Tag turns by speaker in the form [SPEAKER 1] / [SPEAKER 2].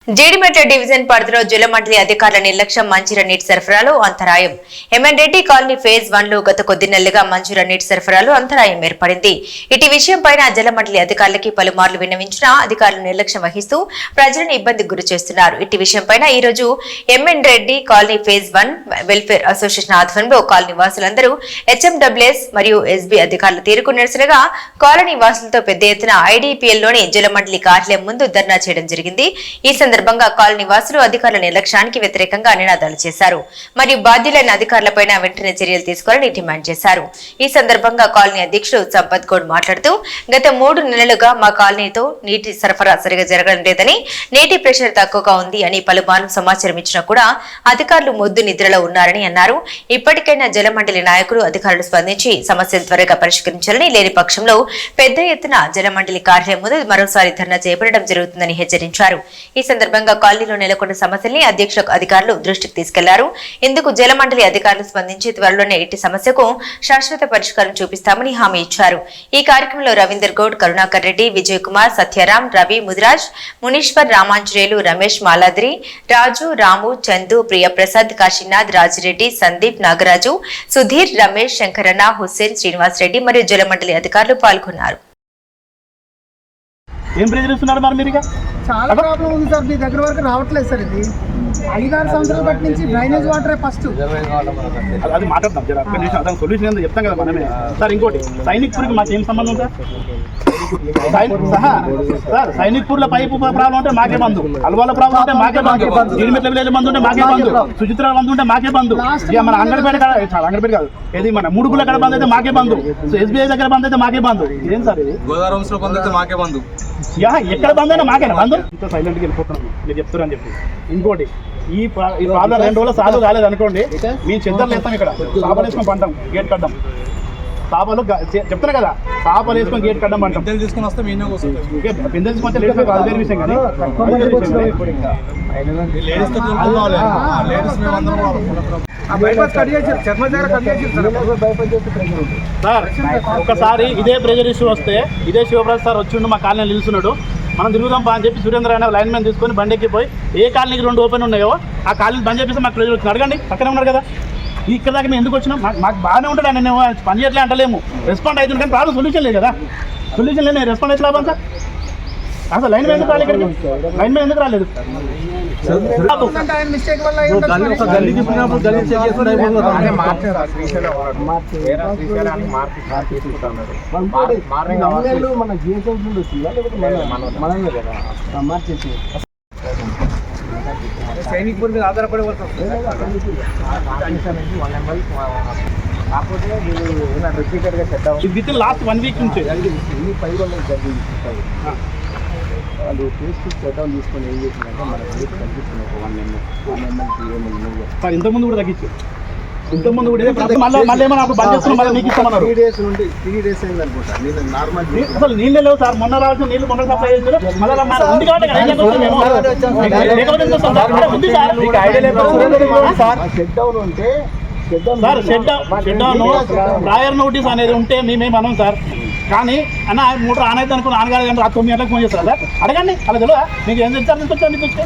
[SPEAKER 1] Jeedimetla division పరిధిలో జలమండలి అధికారుల నిర్లక్ష్యం మంజీరా నీటి సరఫరాలో అంతరాయం. ఎంఎన్ రెడ్డి కాలనీ ఫేజ్ 1 లో గత కొద్ది నెలలుగా మంజీరా నీటి సరఫరాలో అంతరాయం ఏర్పడింది. ఇటు విషయంపై జలమండలి అధికారులకి పలుమార్లు విన్నవించినా అధికారులు నిర్లక్ష్యం వహిస్తూ ప్రజలను ఇబ్బందికి గురి చేస్తున్నారు. ఇటు విషయంపై ఈ రోజు MN Reddy colony phase 1 welfare association ఆధ్వర్యంలో కాలనీ వాసులందరూ హెచ్ఎండబ్ల్యూఎస్ మరియు ఎస్బీ అధికారులు తీరుకు నిరసనగా కాలనీ వాసులతో పెద్ద ఎత్తున ఐడీపీఎల్ లోని జలమండలి కార్యాలయం ముందు ధర్నా చేయడం జరిగింది. ఈ సందర్భంగా కాలనీ వాసులు అధికారుల నిర్లక్ష్యానికి వ్యతిరేకంగా నినాదాలు చేశారు. మరియు బాధ్యులైన అధికారులపై వెంటనే చర్యలు తీసుకోవాలని డిమాండ్ చేశారు. ఈ సందర్భంగా కాలనీ అధ్యక్షుడు సంపత్ గౌడ్ మాట్లాడుతూ గత 3 నెలలుగా మా కాలనీతో నీటి సరఫరా సరిగా జరగడం లేదని, నీటి ప్రెషర్ తక్కువగా ఉంది అని పలుమార్లు సమాచారం ఇచ్చినా కూడా అధికారులు మొద్దు నిద్రలో ఉన్నారని అన్నారు. ఇప్పటికైనా జలమండలి నాయకులు అధికారులు స్పందించి సమస్యను త్వరగా పరిష్కరించాలని, లేని పక్షంలో పెద్ద ఎత్తున జలమండలి కార్యాలయం ముందు మరోసారి ధర్నా చేపట్టడం జరుగుతుందని హెచ్చరించారు. ఈ సందర్భంగా కాలనీలో నెలకొన్న సమస్యల్ని అధ్యక్షుల అధికారులు దృష్టికి తీసుకెళ్లారు. ఇందుకు జలమండలి అధికారులు స్పందించి త్వరలోనే ఇటు సమస్యకు శాశ్వత పరిష్కారం చూపిస్తామని హామీ ఇచ్చారు. ఈ కార్యక్రమంలో రవీందర్ గౌడ్, కరుణాకర్ రెడ్డి, విజయ్ కుమార్, సత్యారాం, రవి, ముదిరాజ్, మునీశ్వర్, రామాంజనేయులు, రమేష్, మాలాద్రి, రాజు, రాము, చందు, ప్రియప్రసాద్, కాశీనాథ్, రాజిరెడ్డి, సందీప్, నాగరాజు, సుధీర్, రమేష్, శంకరన్న, హుస్సేన్, శ్రీనివాస్ రెడ్డి మరియు జలమండలి అధికారులు పాల్గొన్నారు.
[SPEAKER 2] చాలా ప్రాబ్లం ఉంది సార్. మీ దగ్గర వరకు రావట్లేదు సార్. ఇది 5-6 సంవత్సరాల బట్టి నుంచి డ్రైనేజ్ వాటరే ఫస్ట్.
[SPEAKER 3] అది మాట్లాడతాం సొల్యూషన్ ఏందో చెప్తాం కదా మనమే సార్. ఇంకోటి సైనిక్పూర్కి మాకు ఏం సంబంధం సార్? సార్ సైనిక్పూర్లో పైపు ప్రాబ్లం ఉంటే మాకే బంధు, అల్వాల ప్రాబ్లం ఉంటే మాకే బంధు, జీడిమెట్ల విలేజ్ బంధు ఉంటే మాకే బంధు, సుచిత్ర బంధు ఉంటే మాకే బంధు, ఇక మన అంగడిపేట కాదు ఏది మన మూడుగుల కడ బంధు అయితే మాకే బంధు, ఎస్బీఐ దగ్గర బంధు అయితే మాకే బంధు. ఇదేం సార్ ఇది?
[SPEAKER 4] గోదావరి బంధు అయితే మాకే బంధు.
[SPEAKER 3] ఎక్కడ బంధు అయినా మాకేనా బంధు? ఇంత సైలెంట్గా వెళ్ళిపోతున్నాం మీరు చెప్తారని చెప్పి. ఇంకోటి ఈ ప్రాబ్లం 2 రోజులు సాల్వ్ కాలేదు అనుకోండి, మేము చెద్దర్లు వేస్తాం, ఇక్కడ చేపలు వేసుకొని పంటాం, గేట్ కడ్డాం, చేపలు చెప్తాను కదా, చేపలు వేసుకొని గేట్ కడ్డం పంటాం.
[SPEAKER 4] తీసుకుని వస్తే మీ
[SPEAKER 3] బిందెలు తీసుకొస్తే లేడీస్ కాదు, వేరే విషయం కానీ సార్ ఒకసారి ఇదే ప్రెజర్ ఇష్యూ వస్తే ఇదే శివప్రసాద్ సార్ వచ్చిండు, మా కాలనీ నిలుస్తున్నాడు, మనం తిరుగుదాం అని చెప్పి సురేంద్ర అనే లైన్ మ్యాన్ తీసుకొని బండెక్కిపోయి ఏ కాలనీకి 2 ఓపెన్ ఉన్నాయో ఆ కాలనీ బంద్ చేపిస్తే మాకు ప్రెజర్ వచ్చింది. అడగండి, పక్కనే ఉన్నారు కదా. ఇక్కడ దాకా మేము ఎందుకు వచ్చినాం? మాకు బాగానే ఉంటాడు, నేను పని చేయట్లే అంటలేము, రెస్పాండ్ అవుతుంది, కానీ ప్రాబ్లం సొల్యూషన్ లేదు కదా. సొల్యూషన్ లేదు, రెస్పాండ్ అయితే లాభం సార్. అసలు లైన్ మీద ఎందుకు రాలేదు? ఇక్కడికి లైన్ మీద ఎందుకు రాలేదు?
[SPEAKER 2] సైనిక్పూర్ మీద ఆధారపడి
[SPEAKER 3] విత్ ఇన్ లాస్ట్ 1 వీక్ నుంచి
[SPEAKER 2] వాళ్ళు టేస్ట్ చట్టం తీసుకొని ఏం చేసిందంటే మన రేట్ తగ్గిస్తుంది. 1 ml
[SPEAKER 3] సార్ ఇంతకుముందు కూడా తగ్గించు, ఇంతకుముందు కూడా మళ్ళీ ఏమన్నా బంద్ చేస్తున్నాం, మళ్ళీ మీకు ఇస్తామన్నారు.
[SPEAKER 2] 3 days నుండి 3 days అయింది అనుకుంటా. నేను నార్మల్
[SPEAKER 3] అసలు నీళ్ళే లేవు సార్, మొన్న రావాల్సిన నీళ్ళు మొన్న సప్లై చేస్తారు, మళ్ళీ ఉంది కాబట్టి షెడ్ డౌన్ ఉంటే sir shed down prior notice అనేది ఉంటే మేమేమనం సార్. కానీ అన్న మోటార్ ఆన్ అయితే అనుకుని 4 గంటలకు 9 గంటలకు ఫోన్ చేస్తారు సార్. అడగండి, అలా తెలియదా మీకు? ఏం చెప్తారు? మీకు వచ్చా?